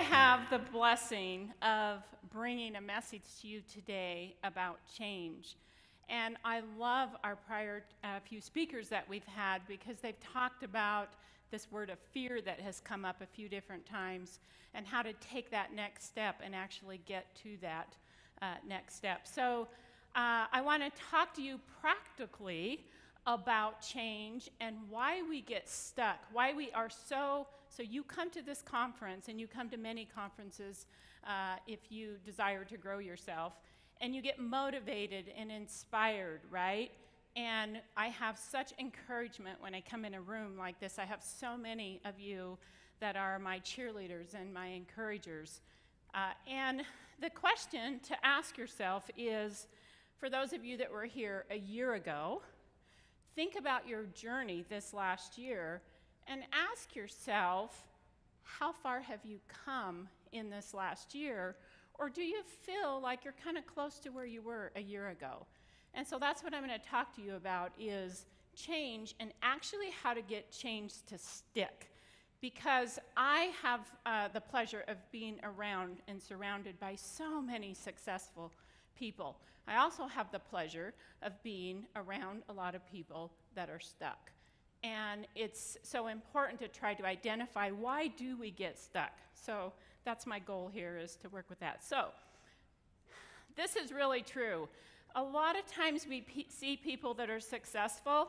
have the blessing of bringing a message to you today about change. And I love our prior few speakers that we've had because they've talked about this word of fear that has come up a few different times and how to take that next step and actually get to that next step. So I want to talk to you practically about change and why we get stuck, why we are so you come to this conference, and you come to many conferences if you desire to grow yourself, and you get motivated and inspired, right? And I have such encouragement when I come in a room like this. I have so many of you that are my cheerleaders and my encouragers. And the question to ask yourself is, for those of you that were here a year ago, think about your journey this last year and ask yourself, how far have you come in this last year? Or do you feel like you're kind of close to where you were a year ago? And so that's what I'm going to talk to you about, is change and actually how to get change to stick. Because I have the pleasure of being around and surrounded by so many successful people. I also have the pleasure of being around a lot of people that are stuck. And it's so important to try to identify, why do we get stuck? So that's my goal here, is to work with that. So this is really true. A lot of times we see people that are successful,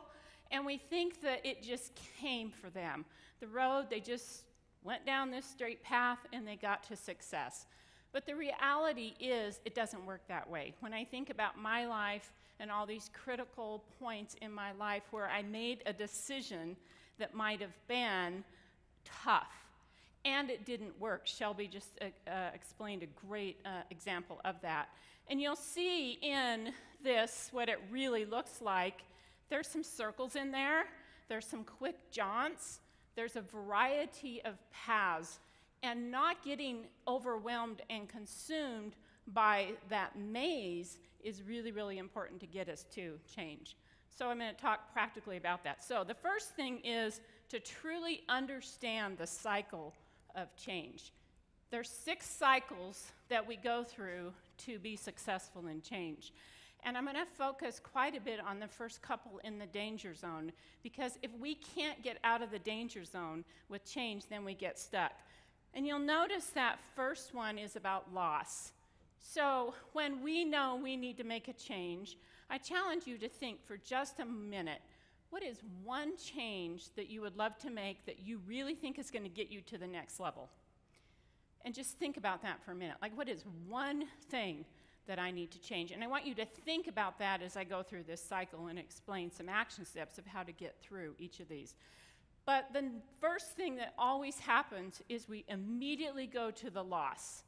and we think that it just came for them. The road, they just went down this straight path and they got to success. But the reality is, it doesn't work that way. When I think about my life and all these critical points in my life where I made a decision that might have been tough, and it didn't work. Shelby just explained a great example of that. And you'll see in this what it really looks like. There's some circles in there. There's some quick jaunts. There's a variety of paths. And not getting overwhelmed and consumed by that maze is really, really important to get us to change. So I'm going to talk practically about that. So the first thing is to truly understand the cycle of change. There's 6 cycles that we go through to be successful in change. And I'm going to focus quite a bit on the first couple in the danger zone, because if we can't get out of the danger zone with change, then we get stuck. And you'll notice that first one is about loss. So when we know we need to make a change, I challenge you to think for just a minute, what is one change that you would love to make that you really think is going to get you to the next level? And just think about that for a minute. Like, what is one thing that I need to change? And I want you to think about that as I go through this cycle and explain some action steps of how to get through each of these. But the first thing that always happens is we immediately go to the loss.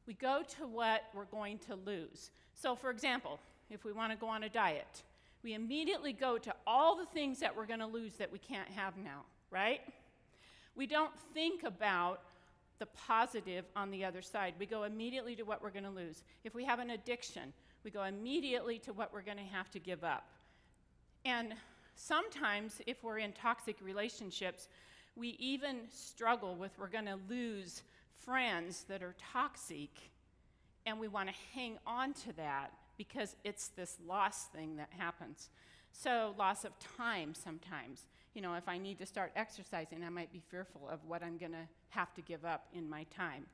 We go to what we're going to lose. So for example, if we want to go on a diet, we immediately go to all the things that we're going to lose that we can't have now, right? We don't think about the positive on the other side. We go immediately to what we're going to lose. If we have an addiction, we go immediately to what we're going to have to give up. And sometimes, if we're in toxic relationships, we even struggle with, we're going to lose friends that are toxic, and we want to hang on to that because it's this loss thing that happens. So loss of time sometimes. You know, if I need to start exercising, I might be fearful of what I'm going to have to give up in my time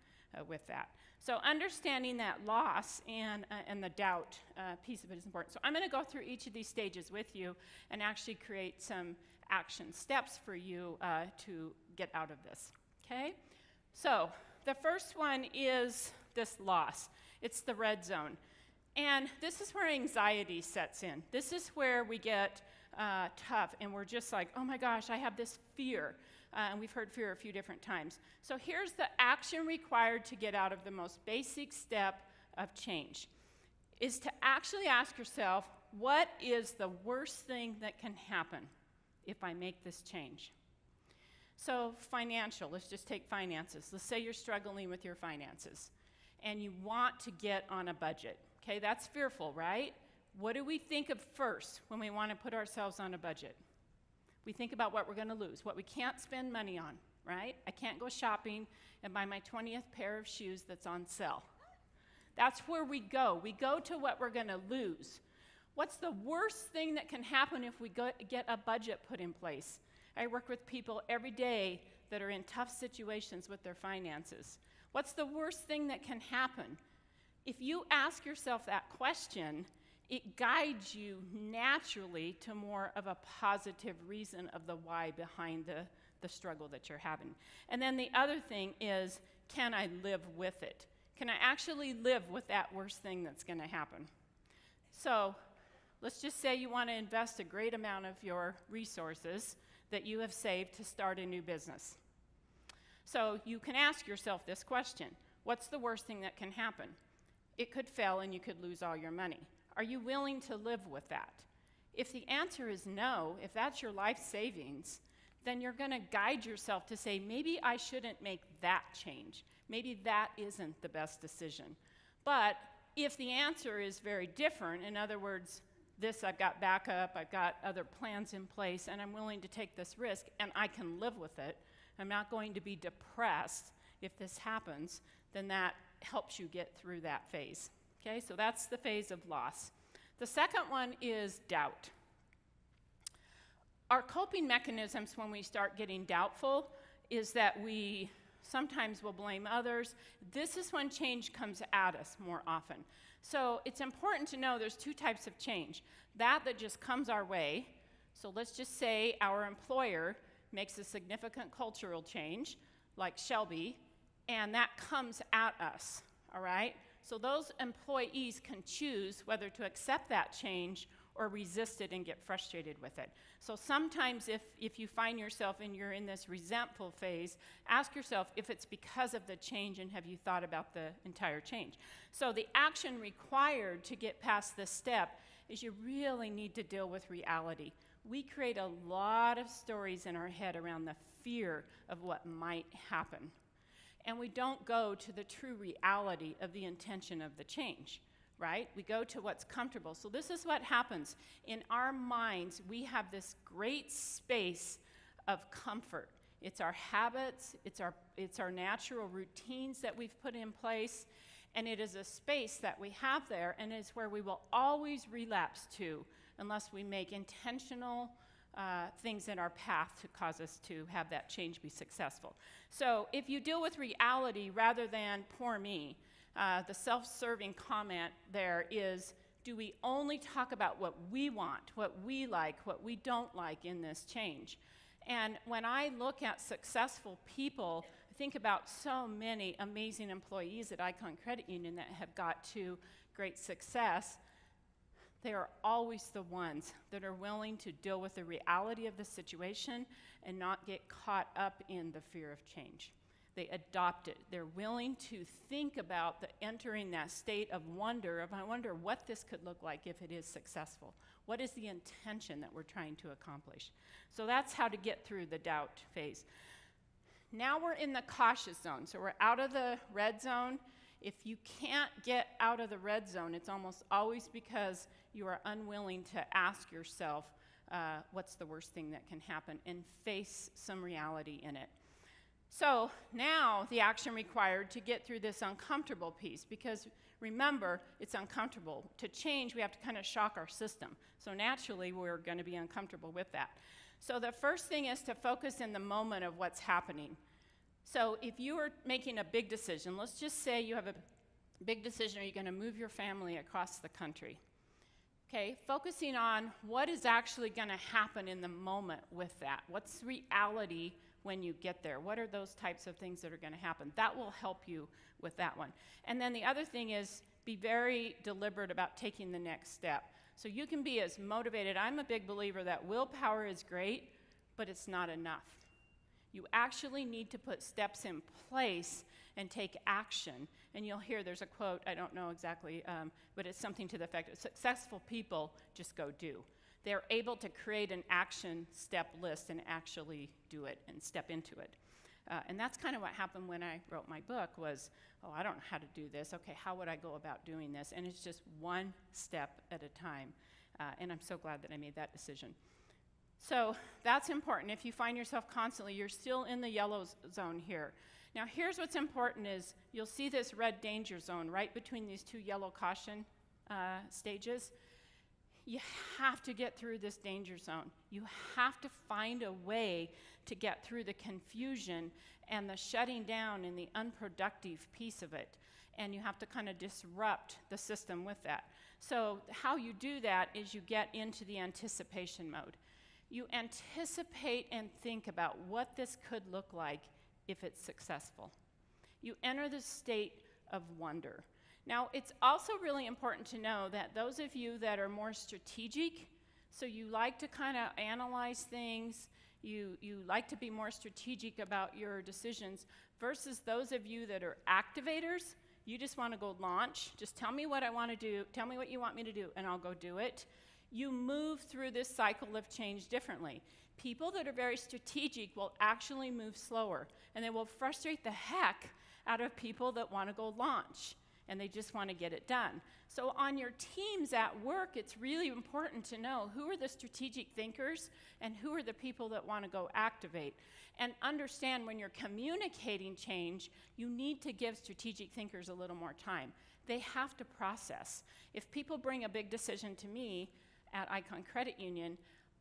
with that. So understanding that loss and the doubt piece of it is important. So I'm going to go through each of these stages with you and actually create some action steps for you to get out of this, okay? So the first one is this loss. It's the red zone. And this is where anxiety sets in. This is where we get tough, and we're just like, oh my gosh, I have this fear. And we've heard fear a few different times. So here's the action required to get out of the most basic step of change, is to actually ask yourself, what is the worst thing that can happen if I make this change? So financial, let's just take finances. Let's say you're struggling with your finances, and you want to get on a budget. Okay, that's fearful, right? What do we think of first when we want to put ourselves on a budget? We think about what we're going to lose, what we can't spend money on, right? I can't go shopping and buy my 20th pair of shoes that's on sale. That's where we go. We go to what we're going to lose. What's the worst thing that can happen if we get a budget put in place? I work with people every day that are in tough situations with their finances. What's the worst thing that can happen? If you ask yourself that question, it guides you naturally to more of a positive reason of the why behind the struggle that you're having. And then the other thing is, can I live with it? Can I actually live with that worst thing that's going to happen? So let's just say you want to invest a great amount of your resources that you have saved to start a new business. So you can ask yourself this question: what's the worst thing that can happen? It could fail and you could lose all your money. Are you willing to live with that? If the answer is no, if that's your life savings, then you're going to guide yourself to say, maybe I shouldn't make that change. Maybe that isn't the best decision. But if the answer is very different, in other words, this, I've got backup, I've got other plans in place, and I'm willing to take this risk, and I can live with it, I'm not going to be depressed if this happens, then that helps you get through that phase. Okay, so that's the phase of loss. The second one is doubt. Our coping mechanisms when we start getting doubtful is that we sometimes will blame others. This is when change comes at us more often. So it's important to know there's two types of change. That just comes our way. So let's just say our employer makes a significant cultural change, like Shelby, and that comes at us, all right? So those employees can choose whether to accept that change or resist it and get frustrated with it. So sometimes if you find yourself and you're in this resentful phase, ask yourself if it's because of the change and have you thought about the entire change. So the action required to get past this step is you really need to deal with reality. We create a lot of stories in our head around the fear of what might happen. And we don't go to the true reality of the intention of the change, right? We go to what's comfortable. So this is what happens. In our minds, we have this great space of comfort. It's our habits, it's our natural routines that we've put in place, and it is a space that we have there, and it's where we will always relapse to unless we make intentional things in our path to cause us to have that change be successful. So if you deal with reality rather than poor me, the self-serving comment there is, do we only talk about what we want, what we like, what we don't like in this change? And when I look at successful people, I think about so many amazing employees at WICON Credit Union that have got to great success. They are always the ones that are willing to deal with the reality of the situation and not get caught up in the fear of change. They adopt it. They're willing to think about entering that state of wonder, I wonder what this could look like if it is successful. What is the intention that we're trying to accomplish? So that's how to get through the doubt phase. Now we're in the cautious zone. So we're out of the red zone. If you can't get out of the red zone, it's almost always because you are unwilling to ask yourself, what's the worst thing that can happen, and face some reality in it. So now the action required to get through this uncomfortable piece, because remember, it's uncomfortable. To change, we have to kind of shock our system. So naturally, we're going to be uncomfortable with that. So the first thing is to focus in the moment of what's happening. So if you are making a big decision, let's just say you have a big decision, are you going to move your family across the country? Okay, focusing on what is actually going to happen in the moment with that. What's reality when you get there? What are those types of things that are going to happen? That will help you with that one. And then the other thing is be very deliberate about taking the next step. So you can be as motivated. I'm a big believer that willpower is great, but it's not enough. You actually need to put steps in place and take action. And you'll hear there's a quote, I don't know exactly, but it's something to the effect of successful people just go do. They're able to create an action step list and actually do it and step into it. And that's kind of what happened when I wrote my book was, oh, I don't know how to do this. Okay, how would I go about doing this? And it's just one step at a time. And I'm so glad that I made that decision. So that's important. If you find yourself constantly, you're still in the yellow zone here. Now here's what's important is you'll see this red danger zone right between these two yellow caution stages. You have to get through this danger zone. You have to find a way to get through the confusion and the shutting down and the unproductive piece of it. And you have to kind of disrupt the system with that. So how you do that is you get into the anticipation mode. You anticipate and think about what this could look like if it's successful. You enter the state of wonder. Now, it's also really important to know that those of you that are more strategic, so you like to kind of analyze things, you like to be more strategic about your decisions, versus those of you that are activators, you just want to go launch. Just tell me what I want to do, tell me what you want me to do, and I'll go do it. You move through this cycle of change differently. People that are very strategic will actually move slower, and they will frustrate the heck out of people that want to go launch, and they just want to get it done. So on your teams at work, it's really important to know who are the strategic thinkers and who are the people that want to go activate. And understand when you're communicating change, you need to give strategic thinkers a little more time. They have to process. If people bring a big decision to me at WICON Credit Union,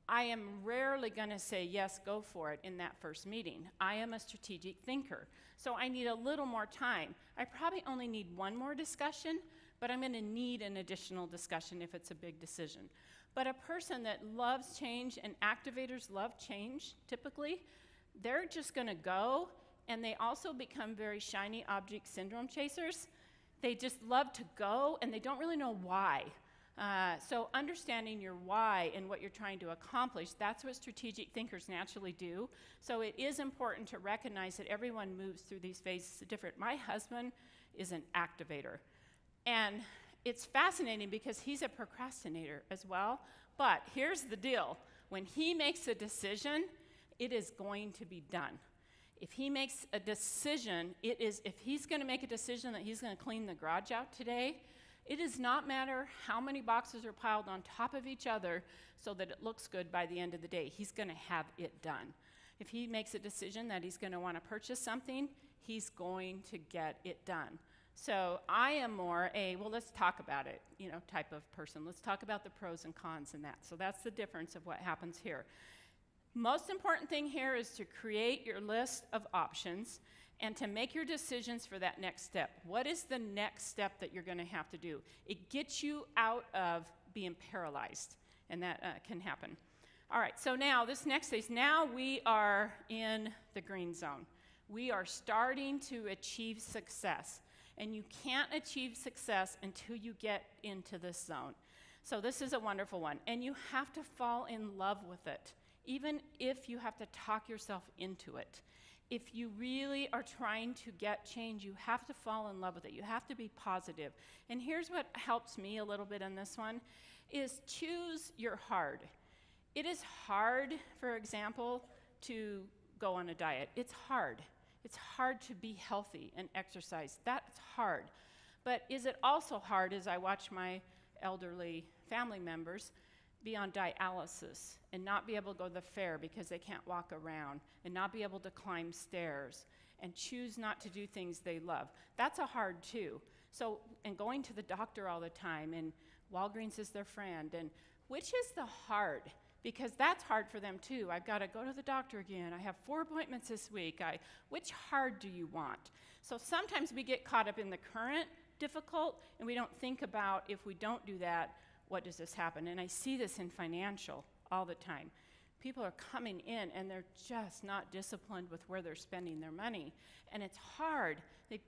I am rarely going to say, yes, go for it in that first meeting. I am a strategic thinker. So I need a little more time. I probably only need one more discussion, but I'm going to need an additional discussion if it's a big decision. But a person that loves change, and activators love change typically, they're just going to go, and they also become very shiny object syndrome chasers. They just love to go, and they don't really know why. So understanding your why and what you're trying to accomplish, that's what strategic thinkers naturally do. So it is important to recognize that everyone moves through these phases different. My husband is an activator. And it's fascinating because he's a procrastinator as well. But here's the deal. When he makes a decision, it is going to be done. If he makes a decision, if he's going to make a decision that he's going to clean the garage out today, it does not matter how many boxes are piled on top of each other so that it looks good by the end of the day. He's going to have it done. If he makes a decision that he's going to want to purchase something, he's going to get it done. So I am more a, well, let's talk about it, type of person. Let's talk about the pros and cons in that. So that's the difference of what happens here. Most important thing here is to create your list of options and to make your decisions for that next step. What is the next step that you're going to have to do? It gets you out of being paralyzed, and that can happen. All right, so now this next phase, now we are in the green zone. We are starting to achieve success, and you can't achieve success until you get into this zone. So this is a wonderful one, and you have to fall in love with it, even if you have to talk yourself into it. If you really are trying to get change, you have to fall in love with it. You have to be positive. And here's what helps me a little bit in this one, is choose your hard. It is hard, for example, to go on a diet. It's hard. It's hard to be healthy and exercise. That's hard. But is it also hard, as I watch my elderly family members be on dialysis and not be able to go to the fair because they can't walk around, and not be able to climb stairs, and choose not to do things they love? That's a hard too. So, and going to the doctor all the time, and Walgreens is their friend, and which is the hard? Because that's hard for them too. I've got to go to the doctor again. I have 4 appointments this week. Which hard do you want? So sometimes we get caught up in the current difficult, and we don't think about, if we don't do that, what does this happen? And I see this in financial all the time. People are coming in and they're just not disciplined with where they're spending their money. And it's hard.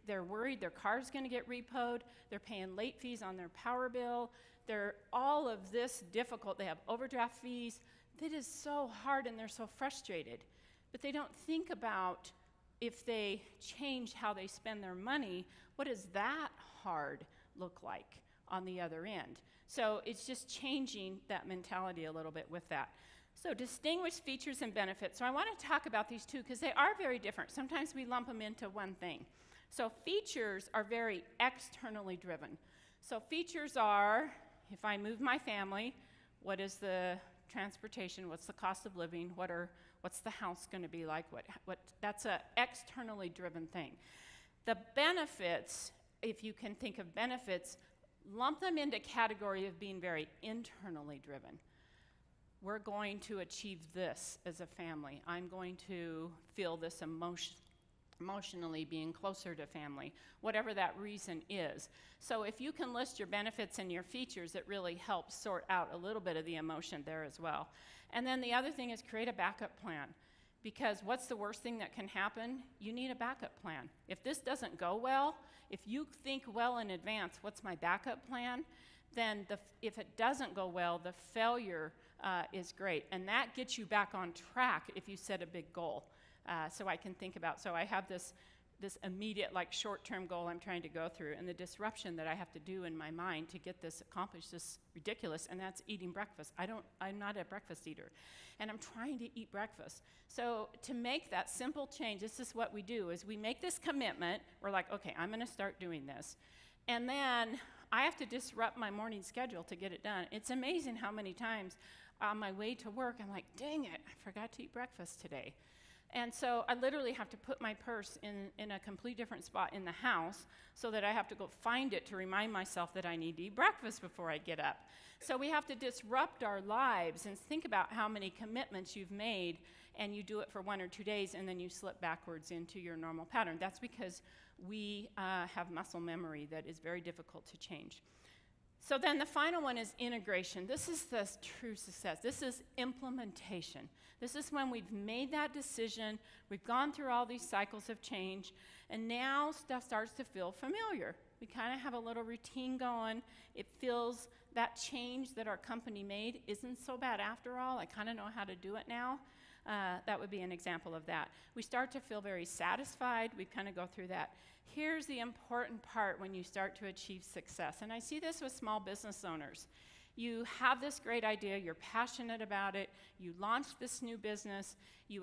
They're worried their car's going to get repoed. They're paying late fees on their power bill. They're all of this difficult. They have overdraft fees. That is so hard, and they're so frustrated. But they don't think about, if they change how they spend their money, what does that hard look like on the other end? So it's just changing that mentality a little bit with that. So distinguished features and benefits. So I want to talk about these two because they are very different. Sometimes we lump them into one thing. So features are very externally driven. So features are, if I move my family, what is the transportation? What's the cost of living? What's the house going to be like? That's a externally driven thing. The benefits, if you can think of benefits, lump them into category of being very internally driven. We're going to achieve this as a family. I'm going to feel this emotionally being closer to family, whatever that reason is. So if you can list your benefits and your features, it really helps sort out a little bit of the emotion there as well. And then the other thing is create a backup plan. Because what's the worst thing that can happen? You need a backup plan. If this doesn't go well, if you think well in advance, what's my backup plan? Then if it doesn't go well, the failure is great. And that gets you back on track if you set a big goal. So I can think about, so I have this immediate, like, short-term goal I'm trying to go through, and the disruption that I have to do in my mind to get this accomplished is ridiculous, and that's eating breakfast. I'm not a breakfast eater, and I'm trying to eat breakfast. So to make that simple change, this is what we do, is we make this commitment. We're like, okay, I'm going to start doing this. And then I have to disrupt my morning schedule to get it done. It's amazing how many times on my way to work, I'm like, dang it, I forgot to eat breakfast today. And so I literally have to put my purse in a complete different spot in the house so that I have to go find it to remind myself that I need to eat breakfast before I get up. So we have to disrupt our lives and think about how many commitments you've made, and you do it for 1 or 2 days, and then you slip backwards into your normal pattern. That's because we have muscle memory that is very difficult to change. So then the final one is integration. This is the true success. This is implementation. This is when we've made that decision, we've gone through all these cycles of change, and now stuff starts to feel familiar. We kind of have a little routine going. It feels that change that our company made isn't so bad after all. I kind of know how to do it now. That would be an example of that. We start to feel very satisfied. We kind of go through that. Here's the important part when you start to achieve success, and I see this with small business owners. You have this great idea, you're passionate about it, you launch this new business, you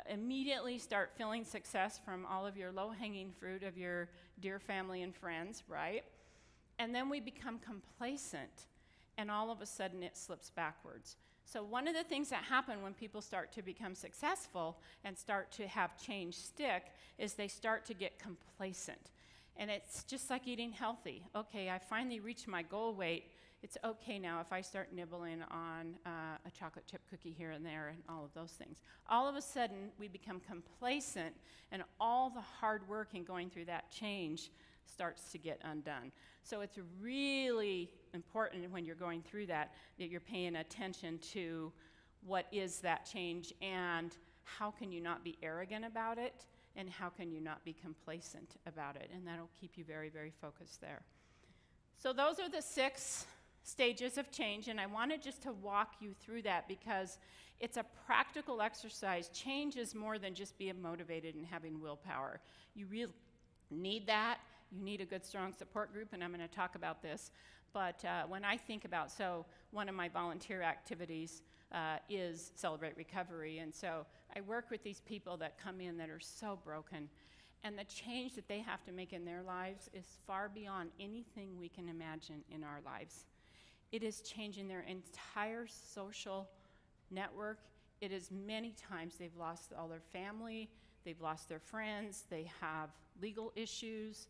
immediately start feeling success from all of your low-hanging fruit of your dear family and friends, right? And then we become complacent, and all of a sudden it slips backwards. So one of the things that happen when people start to become successful and start to have change stick is they start to get complacent. And it's just like eating healthy. Okay, I finally reached my goal weight. It's okay now if I start nibbling on a chocolate chip cookie here and there and all of those things. All of a sudden, we become complacent, and all the hard work in going through that change starts to get undone. So it's really important when you're going through that you're paying attention to what is that change and how can you not be arrogant about it and how can you not be complacent about it. And that'll keep you very, very focused there. So those are the 6 stages of change, and I wanted just to walk you through that because it's a practical exercise. Change is more than just being motivated and having willpower. You really need that. You need a good, strong support group, and I'm going to talk about this. But when I think about, so one of my volunteer activities is Celebrate Recovery, and so I work with these people that come in that are so broken, and the change that they have to make in their lives is far beyond anything we can imagine in our lives. It is changing their entire social network. It is many times they've lost all their family, they've lost their friends, they have legal issues.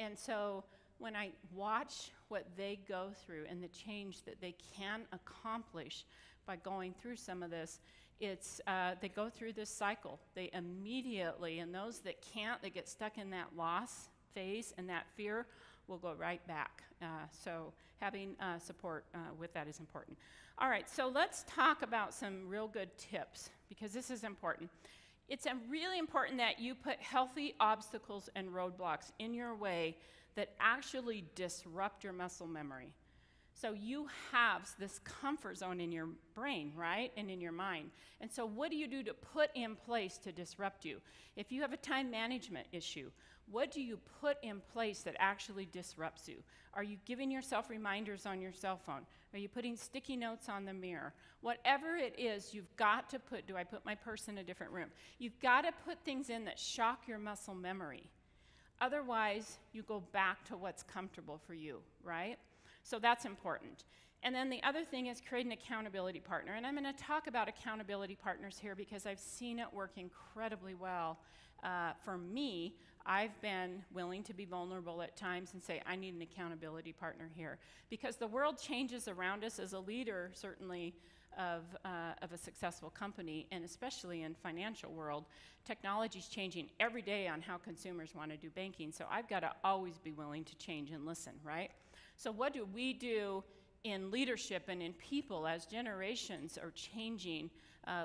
And so when I watch what they go through and the change that they can accomplish by going through some of this, it's they go through this cycle. They immediately, and those that can't, they get stuck in that loss phase, and that fear will go right back. So having support with that is important. All right, so let's talk about some real good tips, because this is important. It's really important that you put healthy obstacles and roadblocks in your way that actually disrupt your muscle memory. So you have this comfort zone in your brain, right, and in your mind. And so what do you do to put in place to disrupt you? If you have a time management issue, what do you put in place that actually disrupts you? Are you giving yourself reminders on your cell phone? Are you putting sticky notes on the mirror? Whatever it is, you've got to put, do I put my purse in a different room? You've got to put things in that shock your muscle memory. Otherwise, you go back to what's comfortable for you, right? So that's important. And then the other thing is create an accountability partner. And I'm going to talk about accountability partners here because I've seen it work incredibly well. For me, I've been willing to be vulnerable at times and say, I need an accountability partner here. Because the world changes around us. As a leader, certainly, of a successful company, and especially in financial world, technology's changing every day on how consumers want to do banking. So I've got to always be willing to change and listen, right? So what do we do in leadership and in people as generations are changing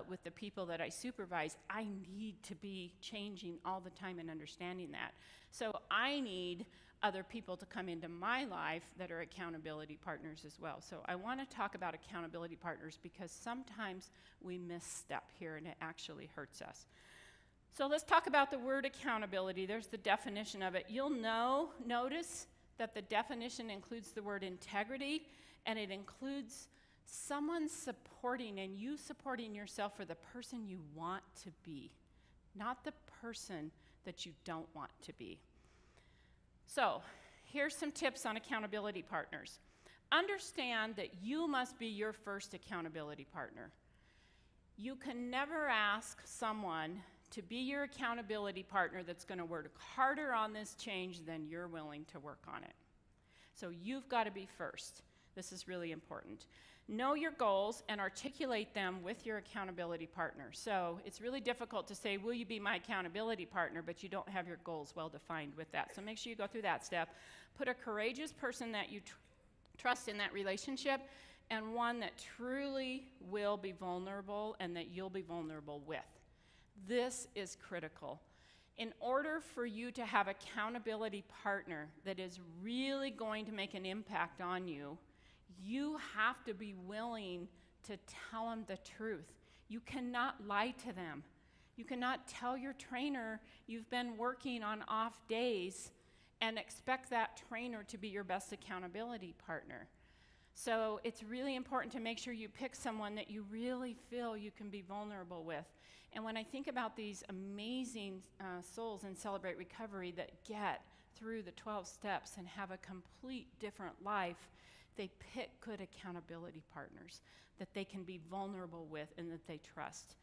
with the people that I supervise? I need to be changing all the time and understanding that. So I need other people to come into my life that are accountability partners as well. So I want to talk about accountability partners because sometimes we misstep here and it actually hurts us. So let's talk about the word accountability. There's the definition of it. You'll notice that the definition includes the word integrity, and it includes someone supporting and you supporting yourself for the person you want to be, not the person that you don't want to be. So here's some tips on accountability partners. Understand that you must be your first accountability partner. You can never ask someone to be your accountability partner that's going to work harder on this change than you're willing to work on it. So you've got to be first. This is really important. Know your goals and articulate them with your accountability partner. So it's really difficult to say, will you be my accountability partner, but you don't have your goals well defined with that. So make sure you go through that step. Put a courageous person that you trust in that relationship, and one that truly will be vulnerable and that you'll be vulnerable with. This is critical. In order for you to have an accountability partner that is really going to make an impact on you, you have to be willing to tell them the truth. You cannot lie to them. You cannot tell your trainer you've been working on off days and expect that trainer to be your best accountability partner. So it's really important to make sure you pick someone that you really feel you can be vulnerable with. And when I think about these amazing souls in Celebrate Recovery that get through the 12 steps and have a complete different life, they pick good accountability partners that they can be vulnerable with and that they trust.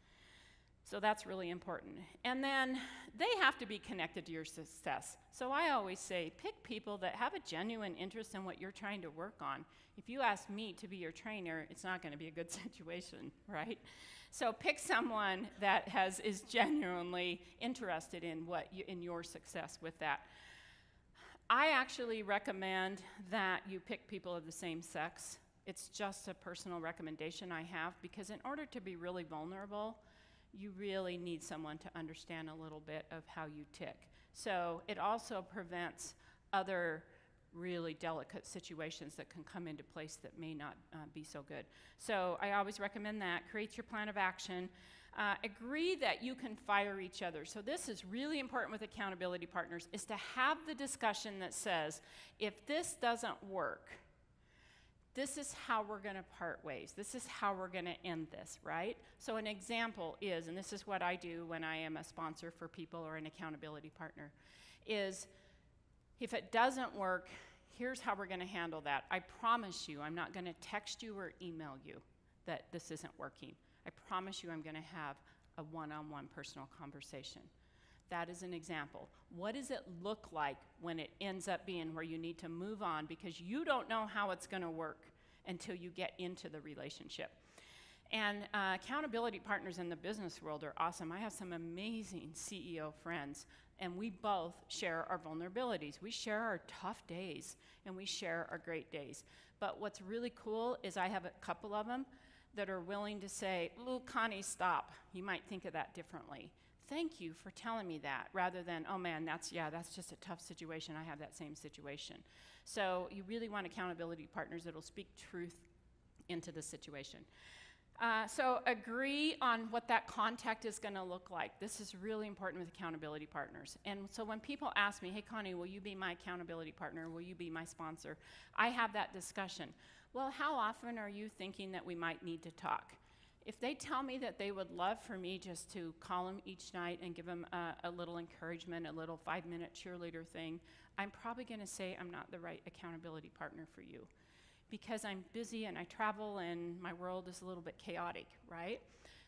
So that's really important. And then they have to be connected to your success. So I always say, pick people that have a genuine interest in what you're trying to work on. If you ask me to be your trainer, it's not going to be a good situation, right? So pick someone that is genuinely interested in in your success with that. I actually recommend that you pick people of the same sex. It's just a personal recommendation I have, because in order to be really vulnerable, you really need someone to understand a little bit of how you tick. So it also prevents other really delicate situations that can come into place that may not be so good. So I always recommend that. Create your plan of action. Agree that you can fire each other. So this is really important with accountability partners, is to have the discussion that says, if this doesn't work, this is how we're going to part ways. This is how we're going to end this, right? So an example is, and this is what I do when I am a sponsor for people or an accountability partner, is if it doesn't work, here's how we're going to handle that. I promise you I'm not going to text you or email you that this isn't working. I promise you I'm going to have a one-on-one personal conversation. That is an example. What does it look like when it ends up being where you need to move on because you don't know how it's going to work until you get into the relationship? And accountability partners in the business world are awesome. I have some amazing CEO friends, and we both share our vulnerabilities. We share our tough days, and we share our great days. But what's really cool is I have a couple of them that are willing to say, "Ooh, Connie, stop. You might think of that differently. Thank you for telling me that," rather than, "Oh man, that's just a tough situation. I have that same situation." So you really want accountability partners that will speak truth into the situation. So agree on what that contact is going to look like. This is really important with accountability partners. And so when people ask me, "Hey Connie, will you be my accountability partner? Will you be my sponsor?" I have that discussion. Well, how often are you thinking that we might need to talk? If they tell me that they would love for me just to call them each night and give them a little encouragement, a little 5-minute cheerleader thing, I'm probably going to say I'm not the right accountability partner for you. because I'm busy and I travel and my world is a little bit chaotic, right?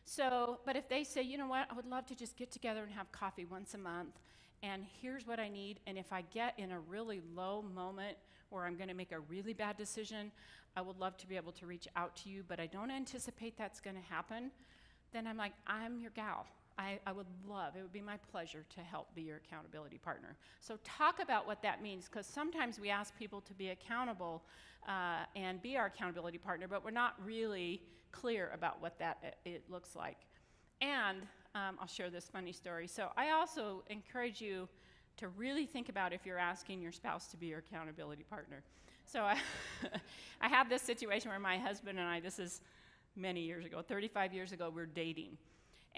So, but if they say, you know what, I would love to just get together and have coffee once a month, and here's what I need, and if I get in a really low moment where I'm going to make a really bad decision, I would love to be able to reach out to you, but I don't anticipate that's going to happen, then I'm like, I'm your gal. I would love, it would be my pleasure to help be your accountability partner. So talk about what that means, because sometimes we ask people to be accountable and be our accountability partner, but we're not really clear about what that it looks like. And I'll share this funny story. So I also encourage you to really think about if you're asking your spouse to be your accountability partner. So I have this situation where my husband and I, this is many years ago, 35 years ago, we were dating.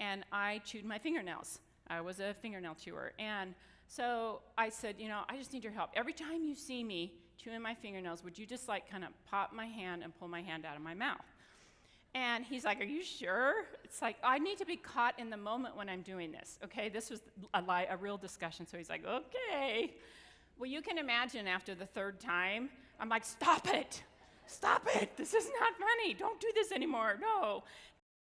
And I chewed my fingernails. I was a fingernail chewer. And so I said, you know, I just need your help. Every time you see me chewing my fingernails, would you just like kind of pop my hand and pull my hand out of my mouth? And he's like, are you sure? It's like, I need to be caught in the moment when I'm doing this, okay? This was a real discussion, so he's like, okay. Well, you can imagine after the third time, I'm like, stop it, this is not funny, don't do this anymore, no.